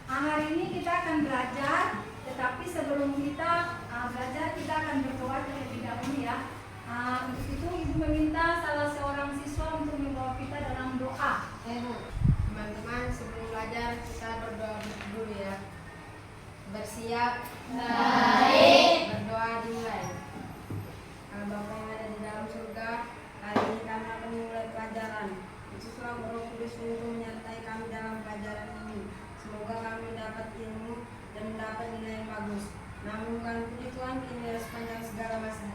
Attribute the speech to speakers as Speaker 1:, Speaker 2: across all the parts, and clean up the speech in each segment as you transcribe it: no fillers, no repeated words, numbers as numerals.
Speaker 1: Hari ini kita akan belajar, tetapi sebelum kita belajar kita akan berdoa terlebih dahulu ya. Untuk itu Ibu meminta salah seorang siswa untuk membawa kita dalam doa.
Speaker 2: Teman-teman, sebelum belajar kita berdoa dulu ya. Bersiap.
Speaker 3: Baik.
Speaker 2: Berdoa dimulai. Bapa yang ada di dalam surga, hari ini kami akan memulai pelajaran. Yesuslah Roh Kudus untuk menyertai kami dalam pelajaran ini. Semoga kami mendapat ilmu dan mendapat nilai yang bagus. Namun bukan puji Tuhan kini sepanjang segala masa.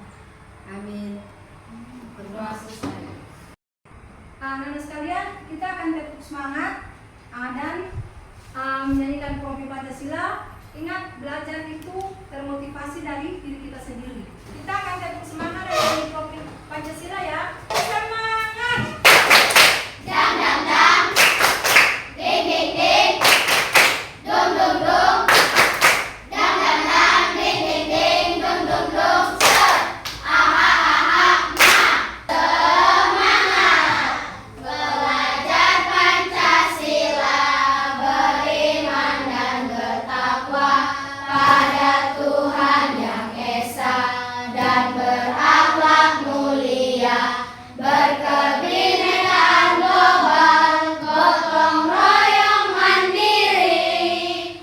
Speaker 2: Amin. Berdoa selesai.
Speaker 1: Anak-anak sekalian, kita akan tetap semangat dan menyanyikan Profil Pancasila. Ingat, belajar itu termotivasi dari diri kita sendiri. Kita akan tetap semangat dari Profil Pancasila ya. Semangat!
Speaker 3: Dang dang dang, ding ding ding, dong dong dong, dang dang dang, ding ding ding, dong dong dong, set, aha aha nah, semangat belajar Pancasila, beriman dan bertakwa pada Tuhan yang Esa dan berakhlak mulia, berkebinekaan global, gotong royong mandiri,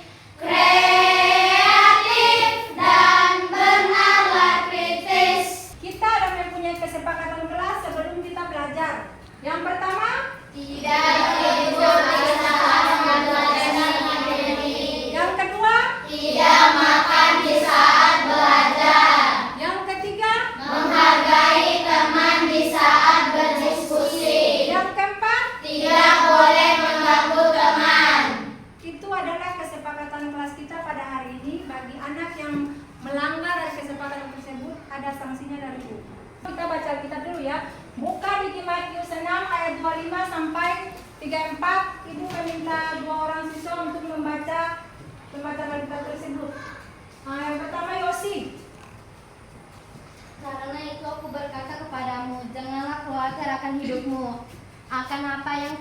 Speaker 3: kreatif dan bernalar kritis.
Speaker 1: Kita ada mempunyai kesepakatan kelas sebelum kita belajar. Yang pertama,
Speaker 3: Tidak mengikuti saat belajar mandiri.
Speaker 1: yang kedua,
Speaker 3: Tidak makan di saat belajar.
Speaker 1: yang ketiga,
Speaker 3: Menghargai teman di saat berdiskusi.
Speaker 1: yang keempat.
Speaker 3: Tidak boleh mengganggu teman.
Speaker 1: Itu adalah kesepakatan kelas kita pada hari ini. Bagi anak yang melanggar dari kesepakatan tersebut, ada sanksinya dari guru. Kita baca kita dulu ya. Buka di Matius 6 ayat 25 sampai 34. Ibu meminta dua orang siswa untuk membaca Alkitab tersebut. Yang pertama Yosi.
Speaker 4: Karena itu aku berkata kepadamu, janganlah khawatir akan hidupmu, akan apa yang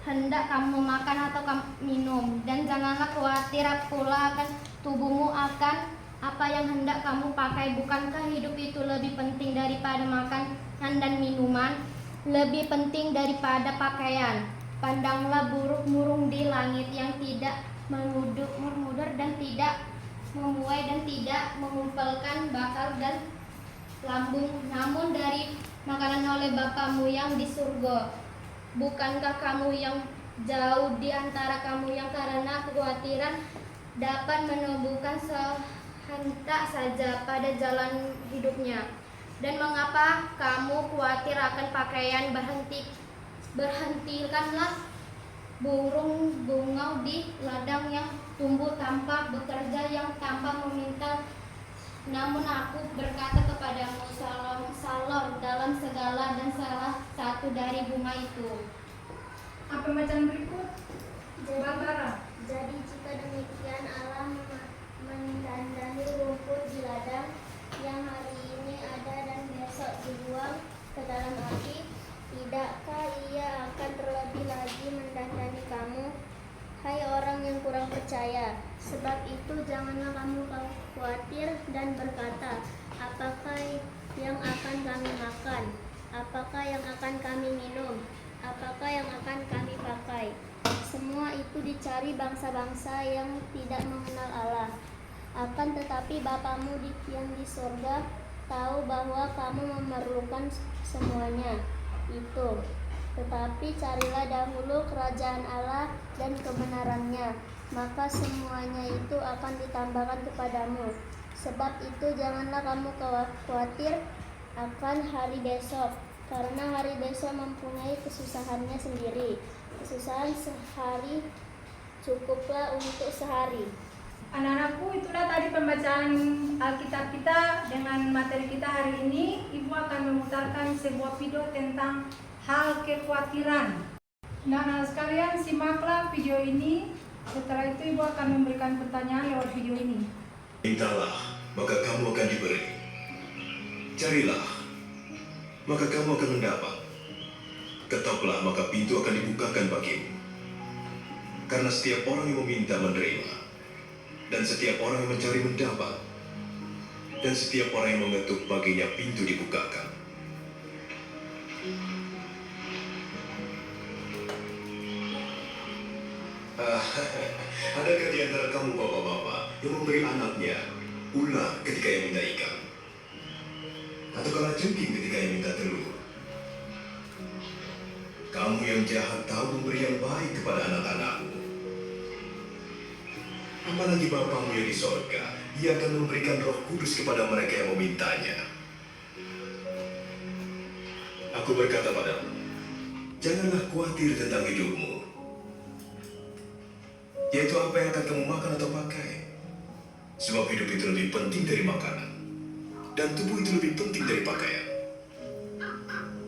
Speaker 4: hendak kamu makan atau kamu minum, dan janganlah khawatir pula akan tubuhmu, akan apa yang hendak kamu pakai. Bukankah hidup itu lebih penting daripada makanan dan minuman, lebih penting daripada pakaian? Pandanglah burung-burung di langit yang tidak mengudur dan tidak menuai dan tidak mengumpulkan bakar dan lambung, namun dari makanan oleh Bapamu yang di surga. Bukankah kamu yang jauh di antara kamu yang karena kekhawatiran dapat menumbuhkan sehentak saja pada jalan hidupnya? Dan mengapa kamu khawatir akan pakaian? Berhentikanlah burung bungau di ladang yang tumbuh tanpa bekerja, yang tanpa meminta. Namun aku berkata kepadamu, salom dalam segala dan salah satu dari bunga itu.
Speaker 1: Apa bacaan berikut? Barbara.
Speaker 5: Jadi jika demikian Allah mendandahi rumput di ladang yang hari ini ada dan besok dibuang ke dalam api, tidakkah Ia akan terlebih lagi mendandani kamu, hai orang yang kurang percaya? Sebab itu janganlah kamu khawatir dan berkata, apakah yang akan kami makan? Apakah yang akan kami minum? Apakah yang akan kami pakai? Semua itu dicari bangsa-bangsa yang tidak mengenal Allah. Akan tetapi Bapamu yang di surga tahu bahwa kamu memerlukan semuanya itu. Tetapi carilah dahulu kerajaan Allah dan kebenarannya, maka semuanya itu akan ditambahkan kepadamu. Sebab itu janganlah kamu khawatir akan hari besok, karena hari besok mempunyai kesusahannya sendiri. Kesusahan sehari cukuplah untuk sehari.
Speaker 1: Anak-anakku, itulah tadi pembacaan Alkitab kita dengan materi kita hari ini. Ibu akan memutarkan sebuah video tentang hal kekhawatiran. Nah, anak sekalian, simaklah video ini. Setelah itu Ibu akan memberikan pertanyaan lewat video ini.
Speaker 6: Mintalah, maka kamu akan diberi. Carilah, maka kamu akan mendapat. Ketoklah, maka pintu akan dibukakan bagimu. Karena setiap orang yang meminta menerima, Dan setiap orang yang mencari mendapat. Dan setiap orang yang mengetuk baginya pintu dibukakan. Adakah di antara kamu bapak-bapak yang memberi anaknya ular ketika yang minta ikan? Atau kalajengking ketika yang minta telur? Kamu yang jahat tahu memberi yang baik kepada anak-anakmu. Apalagi Bapamu yang di sorga, Ia akan memberikan Roh Kudus kepada mereka yang memintanya. Aku berkata padamu, janganlah khawatir tentang hidupmu, yaitu apa yang akan kamu makan atau pakai. Sebab hidup itu lebih penting dari makanan, dan tubuh itu lebih penting dari pakaian.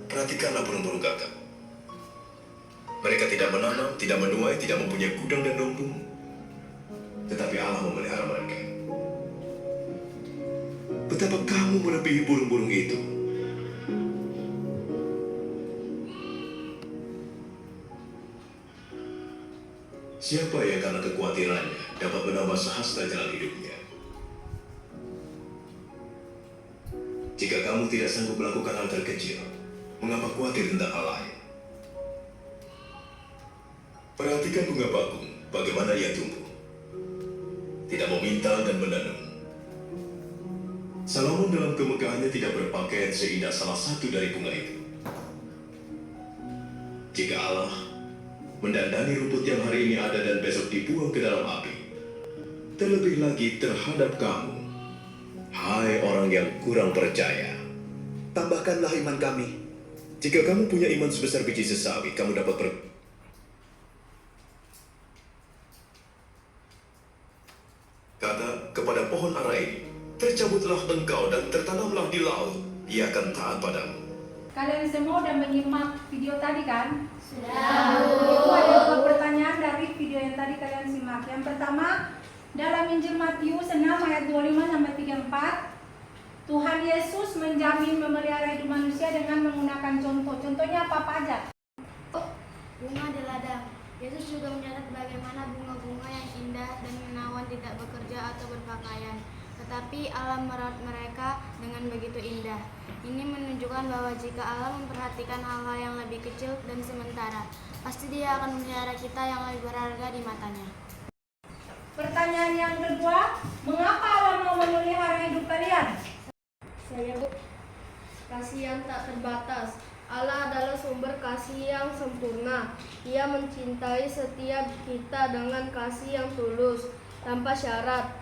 Speaker 6: Perhatikanlah burung-burung gagak. Mereka tidak menanam, tidak menuai, tidak mempunyai gudang dan lumbung, tetapi Allah memelihara mereka. Betapa kamu melebihi burung-burung itu. Siapa yang karena kekhawatirannya dapat menambah sehasta jalan hidupnya? Jika kamu tidak sanggup melakukan hal terkecil, mengapa khawatir tentang hal lain? Perhatikan bunga bakung, bagaimana ia tumbuh. Tidak meminta dan menanam. Salomon dalam kemegahannya tidak berpakaian seindah salah satu dari bunga itu. Jika Allah mendandani rumput yang hari ini ada dan besok dibuang ke dalam api, terlebih lagi terhadap kamu, hai orang yang kurang percaya.
Speaker 7: Tambahkanlah iman kami.
Speaker 6: Jika kamu punya iman sebesar biji sesawi, kamu dapat kata kepada pohon ara ini, tercabutlah engkau dan tertanamlah di laut, ia akan taat padamu.
Speaker 1: Kalian semua udah menyimak video tadi kan?
Speaker 3: Sudah.
Speaker 1: Itu ada dua pertanyaan dari video yang tadi kalian simak. Yang pertama, dalam Injil Matius 6 ayat 25 sampai 34, Tuhan Yesus menjamin memelihara hidup manusia dengan menggunakan contoh. Contohnya apa aja?
Speaker 4: Bunga di ladang. Yesus juga mencatat bagaimana bunga-bunga yang indah dan menawan tidak bekerja atau berpakaian, tetapi Allah merawat mereka dengan begitu indah. Ini menunjukkan bahwa jika Allah memperhatikan hal-hal yang lebih kecil dan sementara, pasti Dia akan memelihara kita yang lebih berharga di matanya.
Speaker 1: Pertanyaan yang kedua, mengapa Allah mau memelihara hidup kalian?
Speaker 8: Saya kasih yang tak terbatas. Allah adalah sumber kasih yang sempurna. Ia mencintai setiap kita dengan kasih yang tulus, tanpa syarat.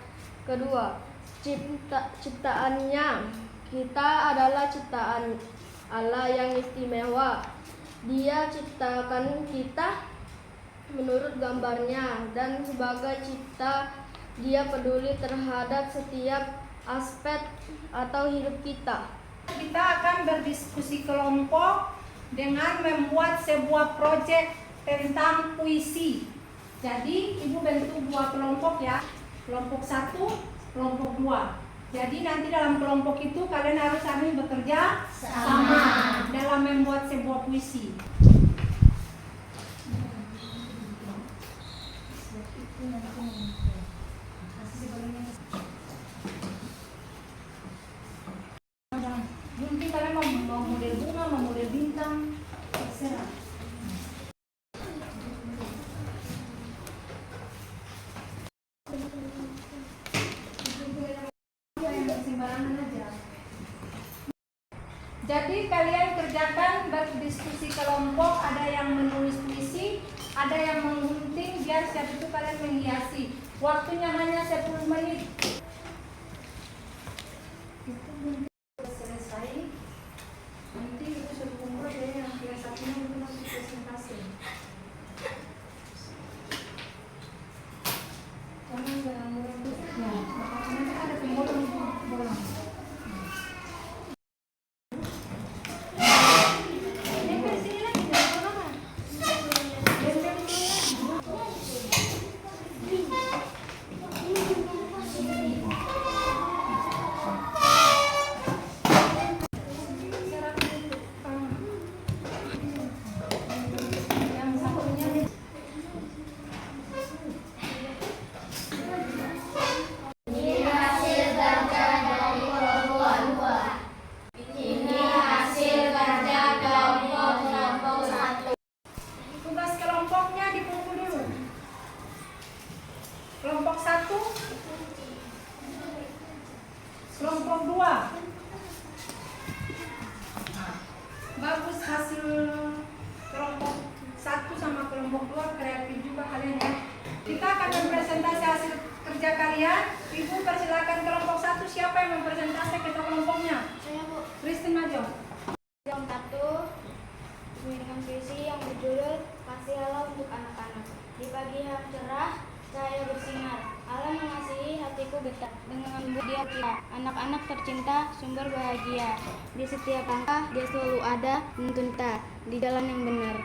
Speaker 8: Kedua, ciptaannya. Kita adalah ciptaan Allah yang istimewa. Dia ciptakan kita menurut gambarnya, dan sebagai cipta, Dia peduli terhadap setiap aspek atau hidup kita.
Speaker 1: Kita akan berdiskusi kelompok dengan membuat sebuah proyek tentang puisi. Jadi ibu bentuk dua kelompok ya, kelompok 1, kelompok 2. Jadi nanti dalam kelompok itu kalian harus saling bekerja sama dalam membuat sebuah puisi. Mungkin kalian mau model bunga, mau model bintang, terserah. Sembarangan aja. Jadi kalian kerjakan berdiskusi kelompok, ada yang menulis puisi, ada yang menggunting, biar siap itu kalian menghiasi. Waktunya hanya 10 menit. Selesai. Nanti itu suruh kumpul ya, yang kira satunya itu masuk presentasi. Karena jangan bolong. Ya, nanti ada pembolong bolong. Yang satunya Kelompok 1, kelompok 2. Nah, bagus hasil kelompok 1 sama kelompok 2, kreatif juga kalian ya. Kita akan mempresentasi hasil kerja kalian. Ibu persilakan kelompok 1, siapa yang mempresentasi ke kelompoknya?
Speaker 4: Saya, Bu.
Speaker 1: Christine maju.
Speaker 4: Yang 1 dengan puisi yang berjudul Kasih Allah untuk Anak-anak. Di pagi yang cerah, cahaya bersinar. Allah mengasihi hatiku getar. Dengan dia kita, anak-anak tercinta, sumber bahagia. Di setiap langkah, dia selalu ada, menuntun kita di jalan yang benar.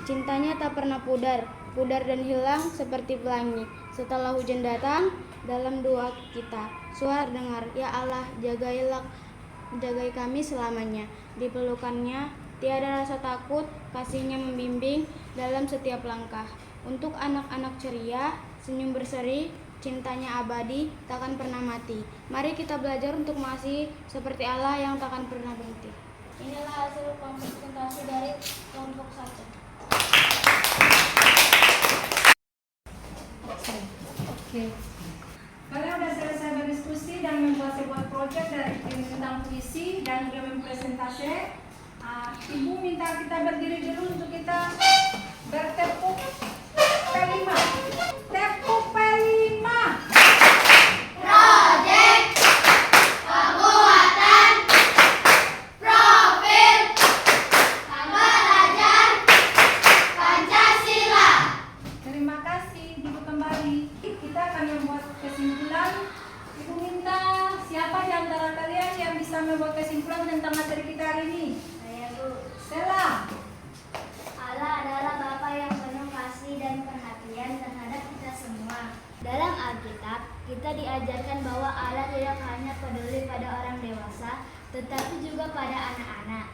Speaker 4: Cintanya tak pernah pudar dan hilang seperti pelangi. Setelah hujan datang, dalam doa kita, suara dengar, ya Allah, jagai kami selamanya. Di pelukannya, tiada rasa takut, kasihnya membimbing dalam setiap langkah. Untuk anak-anak ceria, senyum berseri, cintanya abadi, takkan pernah mati. Mari kita belajar untuk mengasihi seperti Allah yang takkan pernah berhenti. Inilah hasil presentasi dari kelompok 1.
Speaker 1: Oke. Kalian sudah selesai berdiskusi dan membuat sebuah proyek dari tentang puisi dan juga mempresentasi. Ibu minta kita berdiri dulu untuk kita bertepuk P5. Tepuk P5.
Speaker 3: Proyek pembuatan profil pembelajar Pancasila.
Speaker 1: Terima kasih, Ibu kembali. Kita akan membuat kesimpulan. Ibu minta siapa di antara kalian yang bisa membuat kesimpulan tentang materi kita hari ini?
Speaker 5: Saya, Bu.
Speaker 1: Stella.
Speaker 5: Allah adalah Bapa yang penuh kasih dan perhatian terhadap kita semua. Dalam Alkitab, kita diajarkan bahwa Allah tidak hanya peduli pada orang dewasa, tetapi juga pada anak-anak.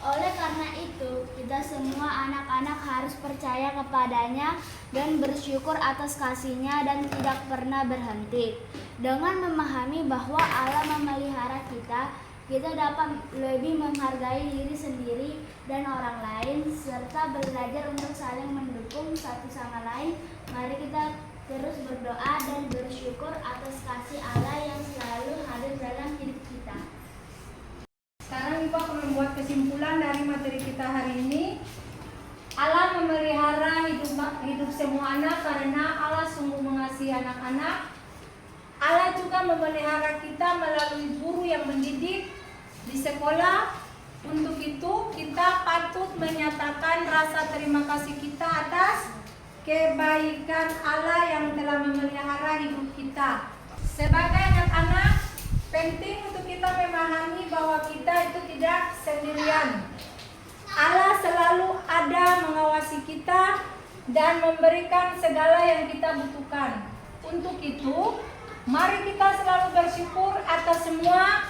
Speaker 5: Oleh karena itu, kita semua anak-anak harus percaya kepadanya dan bersyukur atas kasih-Nya dan tidak pernah berhenti. Dengan memahami bahwa Allah memelihara kita dapat lebih menghargai diri sendiri dan orang lain, serta belajar untuk saling mendukung satu sama lain. Mari kita terus berdoa dan bersyukur atas kasih Allah yang selalu hadir dalam hidup kita.
Speaker 1: Sekarang Ibu akan membuat kesimpulan dari materi kita hari ini. Allah memelihara hidup semua anak karena Allah sungguh mengasihi anak-anak. Allah juga memelihara kita melalui guru yang mendidik di sekolah. Untuk itu kita patut menyatakan rasa terima kasih kita atas kebaikan Allah yang telah memelihara hidup kita. Sebagai anak-anak, penting untuk kita memahami bahwa kita itu tidak sendirian. Allah selalu ada mengawasi kita dan memberikan segala yang kita butuhkan. Untuk itu, mari kita selalu bersyukur atas semua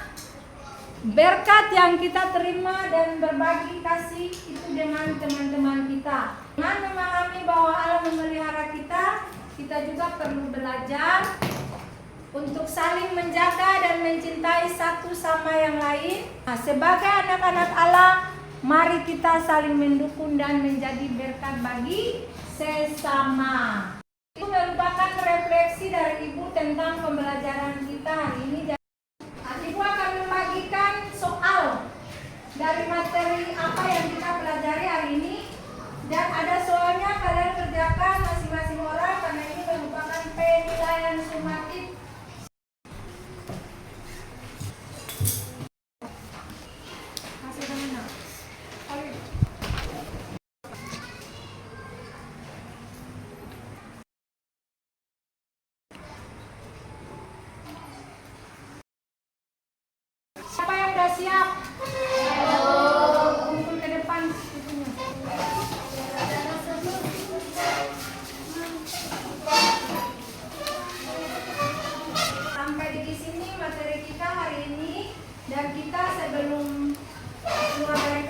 Speaker 1: berkat yang kita terima dan berbagi kasih itu dengan teman-teman kita. Dengan memahami bahwa Allah memelihara kita, kita juga perlu belajar untuk saling menjaga dan mencintai satu sama yang lain. Sebagai anak-anak Allah, mari kita saling mendukung dan menjadi berkat bagi sesama. Itu merupakan refleksi dari Ibu tentang pembelajaran kita hari ini. Ibu akan membagikan soal dari materi apa yang kita pelajari hari ini. Dan ada soalnya kalian kerjakan masing-masing orang karena ini merupakan penilaian sumatif. Hasil mana? Siapa yang udah siap? Kumpul ke depan sepupunya. Sampai di sini materi kita hari ini, dan kita sebelum keluar dari